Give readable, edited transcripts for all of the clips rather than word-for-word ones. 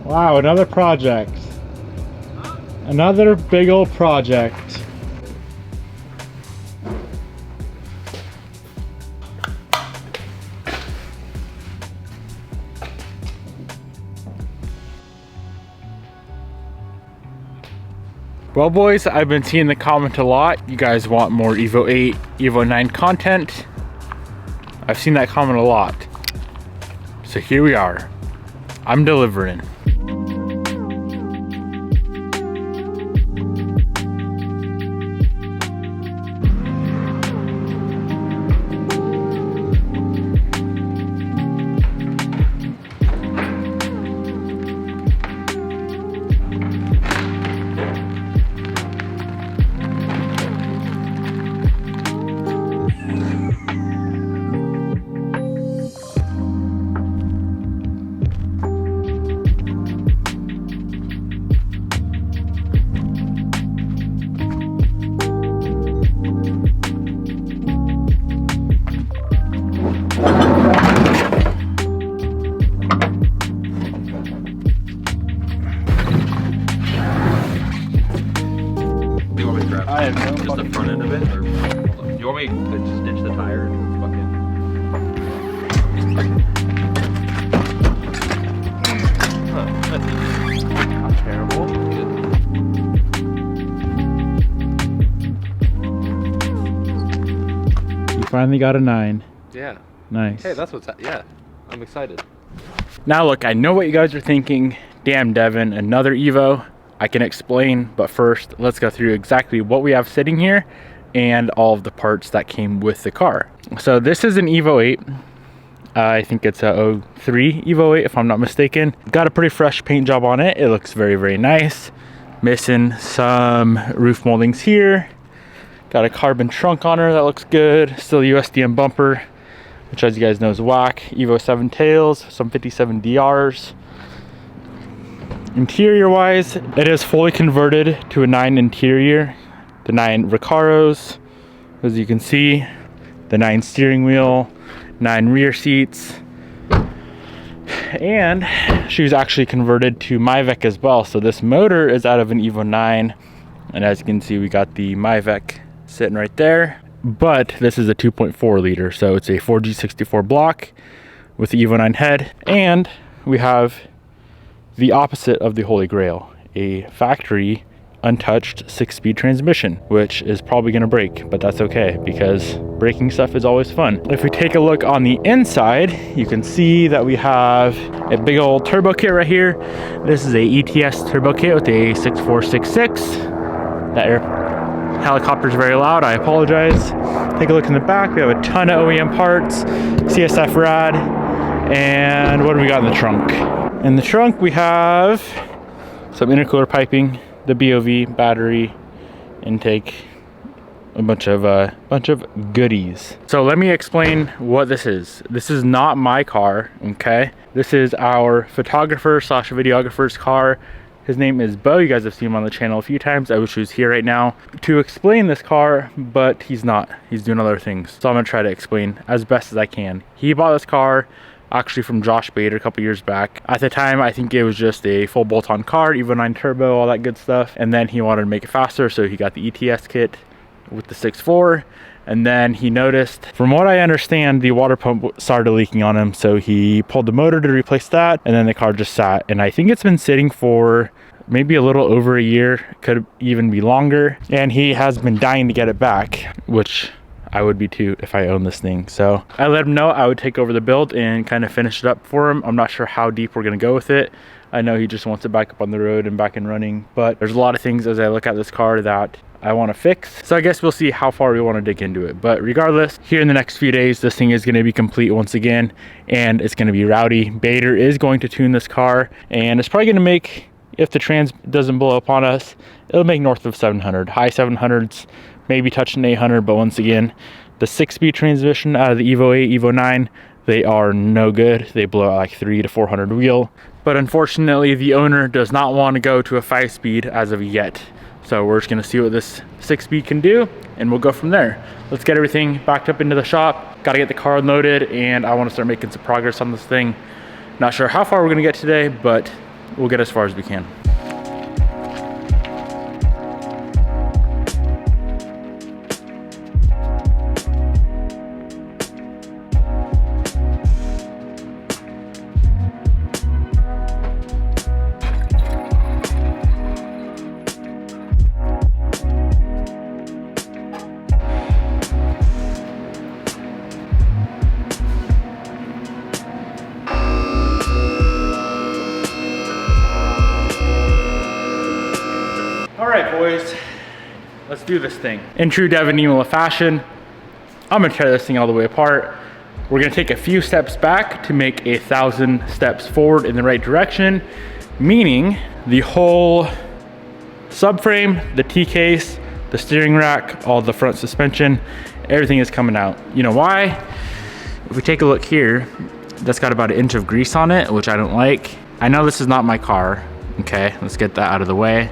Wow, another project. Another big old project. Well boys, I've been seeing the comment a lot. You guys want more Evo 8, Evo 9 content. I've seen that comment a lot. So here we are. I'm delivering. I have no just the front end of it, or do you want me to just ditch the tire and fucking? That's easy. Not terrible. You finally got a 9. Yeah. Nice. Hey, that's what's yeah. I'm excited. Now look, I know what you guys are thinking. Damn, Devin, another Evo. I can explain, but first let's go through exactly what we have sitting here and all of the parts that came with the car. So this is an Evo 8. I think it's a 03 Evo 8 if I'm not mistaken. Got a pretty fresh paint job on it. It looks very, very nice. Missing some roof moldings here. Got a carbon trunk on her that looks good. Still USDM bumper, which as you guys know is whack. Evo 7 tails, some 57 DRs. Interior wise, it is fully converted to a 9 interior. The 9 Recaros, as you can see, the 9 steering wheel, 9 rear seats, and she was actually converted to MyVec as well. So this motor is out of an Evo 9, and as you can see, we got the MyVec sitting right there. But this is a 2.4 liter, so it's a 4G64 block with the Evo 9 head, and we have the opposite of the Holy Grail, a factory untouched 6-speed transmission, which is probably gonna break, but that's okay because breaking stuff is always fun. If we take a look on the inside, you can see that we have a big old turbo kit right here. This is a ETS turbo kit with a 6466. That helicopter is very loud, I apologize. Take a look in the back, we have a ton of OEM parts, CSF rad, and what do we got in the trunk? In the trunk we have some intercooler piping, the BOV, battery, intake, a bunch of goodies. So let me explain what this is. This is not my car, okay? This is our photographer slash videographer's car. His name is Bo. You guys have seen him on the channel a few times. I wish he was here right now to explain this car, but he's not. He's doing other things. So I'm gonna try to explain as best as I can. He bought this car actually from Josh Bader a couple years back. At the time, I think it was just a full bolt-on car, Evo 9 turbo, all that good stuff. And then he wanted to make it faster, so he got the ETS kit with the 6.4. And then he noticed, from what I understand, the water pump started leaking on him. So he pulled the motor to replace that, and then the car just sat. And I think it's been sitting for maybe a little over a year, could even be longer. And he has been dying to get it back, which I would be too if I owned this thing. So I let him know I would take over the build and kind of finish it up for him. I'm not sure how deep we're gonna go with it. I know he just wants it back up on the road and back and running, but there's a lot of things as I look at this car that I want to fix. So I guess we'll see how far we want to dig into it. But regardless, here in the next few days, this thing is going to be complete once again, and it's going to be rowdy. Bader is going to tune this car, and it's probably going to make, if the trans doesn't blow up on us, it'll make north of 700, high 700s, maybe touching 800. But once again, the 6-speed transmission out of the Evo 8, Evo 9, they are no good. They blow out like 300 to 400 wheel. But unfortunately, the owner does not want to go to a 5-speed as of yet. So we're just gonna see what this 6-speed can do, and we'll go from there. Let's get everything backed up into the shop. Gotta get the car unloaded, and I wanna start making some progress on this thing. Not sure how far we're gonna get today, but we'll get as far as we can. All right, boys, Let's do this thing. In true Devin Niemela fashion, I'm gonna tear this thing all the way apart. We're gonna take a few steps back to make 1,000 steps forward in the right direction, meaning the whole subframe, the T-case, the steering rack, all the front suspension, everything is coming out. You know why? If we take a look here, that's got about 1 inch of grease on it, which I don't like. I know this is not my car, okay? Let's get that out of the way.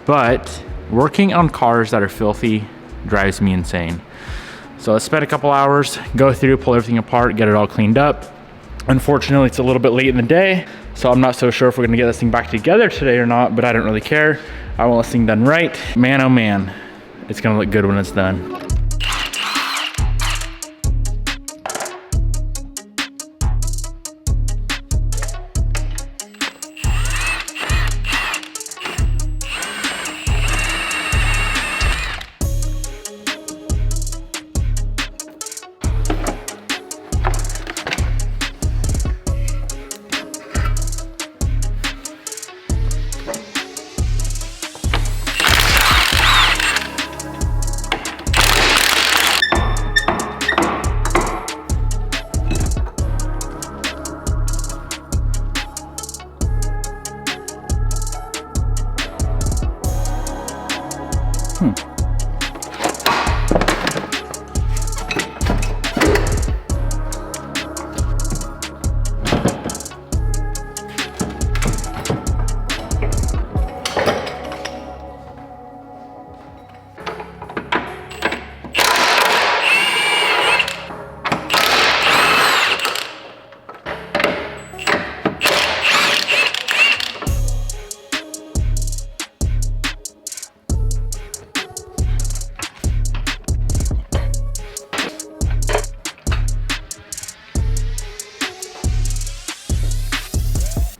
But working on cars that are filthy drives me insane. So let's spend a couple hours, go through, pull everything apart, get it all cleaned up. Unfortunately, it's a little bit late in the day, so I'm not so sure if we're gonna get this thing back together today or not, but I don't really care. I want this thing done right. Man, oh man, it's gonna look good when it's done.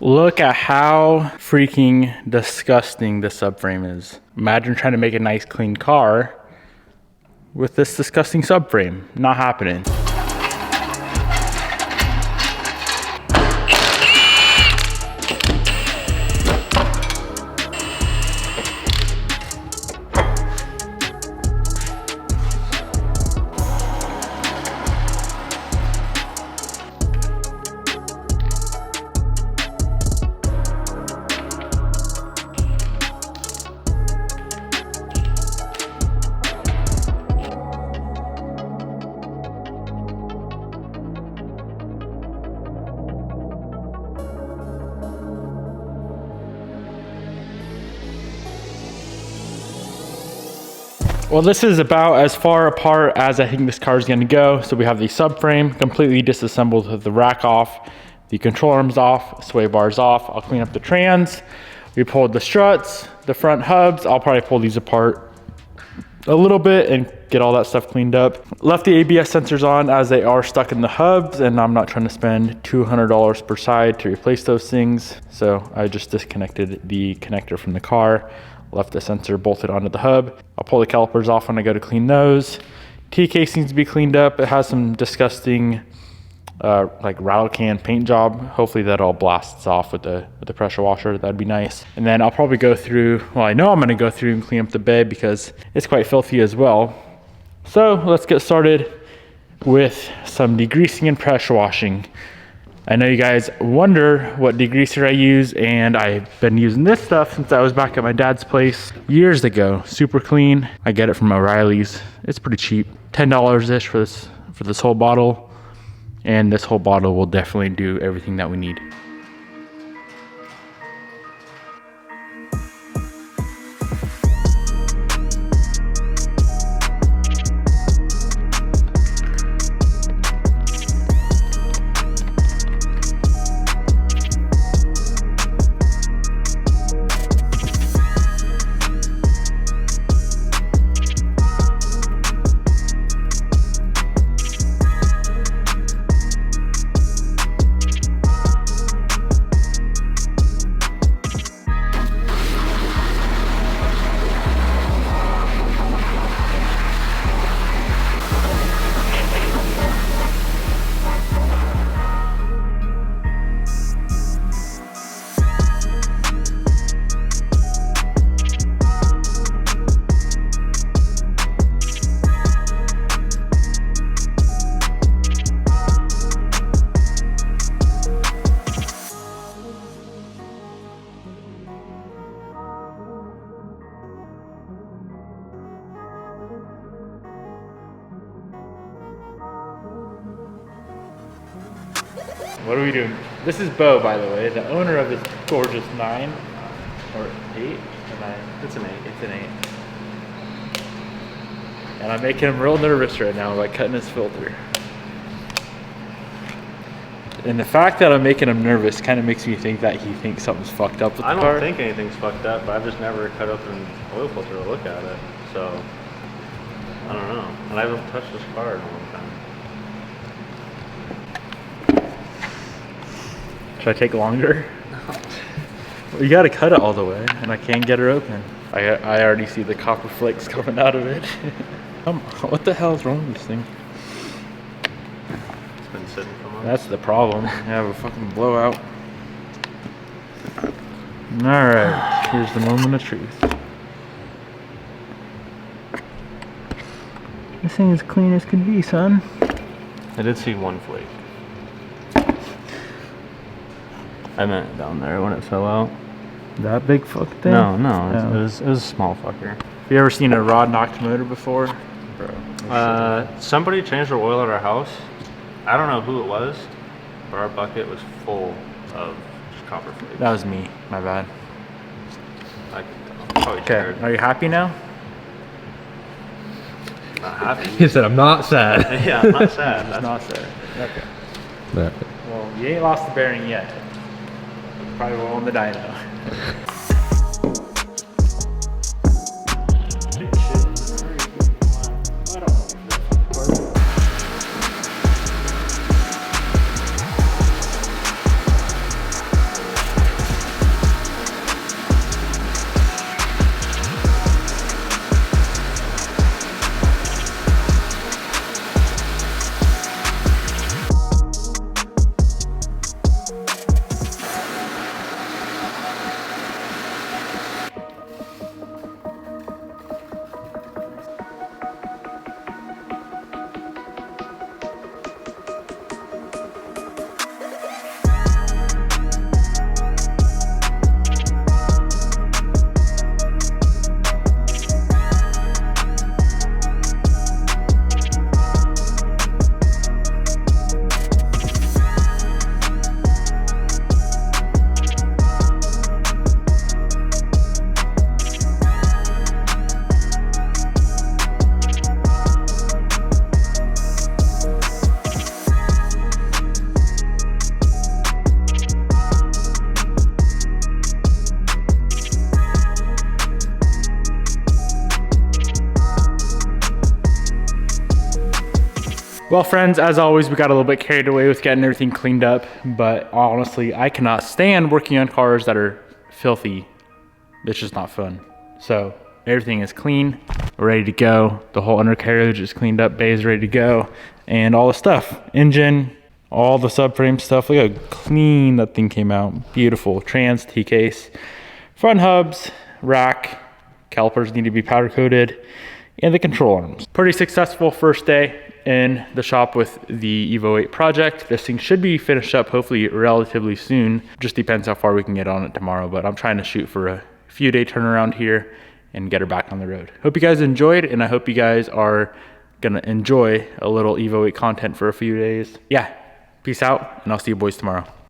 Look at how freaking disgusting this subframe is. Imagine trying to make a nice clean car with this disgusting subframe. Not happening. Well, this is about as far apart as I think this car is gonna go. So we have the subframe completely disassembled with the rack off, the control arms off, sway bars off. I'll clean up the trans. We pulled the struts, the front hubs. I'll probably pull these apart a little bit and get all that stuff cleaned up. Left the ABS sensors on as they are stuck in the hubs, and I'm not trying to spend $200 per side to replace those things. So I just disconnected the connector from the car, left the sensor bolted onto the hub. I'll pull the calipers off when I go to clean those. T-case needs to be cleaned up. It has some disgusting like rattle can paint job. Hopefully that all blasts off with the pressure washer. That'd be nice. And then I'll probably go through, well, I know I'm gonna go through and clean up the bed because it's quite filthy as well. So let's get started with some degreasing and pressure washing. I know you guys wonder what degreaser I use, and I've been using this stuff since I was back at my dad's place years ago. Super clean. I get it from O'Reilly's. It's pretty cheap, $10-ish for this whole bottle. And this whole bottle will definitely do everything that we need. What are we doing? This is Bo, by the way, the owner of this gorgeous 9 or 8 or 9. It's an 8. It's an 8. And I'm making him real nervous right now by cutting his filter. And the fact that I'm making him nervous kind of makes me think that he thinks something's fucked up with the car. I don't think anything's fucked up, but I've just never cut open an oil filter to look at it. So, I don't know. And I haven't touched this car in a long time. Should I take longer? No. Well, you gotta cut it all the way, and I can't get her open. I already see the copper flakes coming out of it. What the hell is wrong with this thing? It's been sitting for months. That's the problem. I have a fucking blowout. Alright, here's the moment of truth. This thing is clean as can be, son. I did see one flake. I meant it down there when it fell out. That big fuck thing? No, it was a small fucker. Have you ever seen a rod knocked motor before? Bro. Somebody changed their oil at our house. I don't know who it was, but our bucket was full of copper flakes. That was me. My bad. I can tell. Probably Okay, scared. are you happy now? Not happy. He said, I'm not sad. Yeah, I'm not sad. It's not sad. Okay. Yeah. Well, you ain't lost the bearing yet. Probably will on the dyno. Well, friends, as always, we got a little bit carried away with getting everything cleaned up, but honestly, I cannot stand working on cars that are filthy. It's just not fun. So everything is clean, we're ready to go. The whole undercarriage is cleaned up, bay is ready to go, and all the stuff, engine, all the subframe stuff. Look how clean that thing came out. Beautiful. Trans, T-case, front hubs, rack, calipers need to be powder coated, and the control arms. Pretty successful first day in the shop with the Evo 8 project. This thing should be finished up hopefully relatively soon. Just depends how far we can get on it tomorrow, but I'm trying to shoot for a few day turnaround here and get her back on the road. Hope you guys enjoyed, and I hope you guys are gonna enjoy a little Evo 8 content for a few days. Yeah, peace out, and I'll see you boys tomorrow.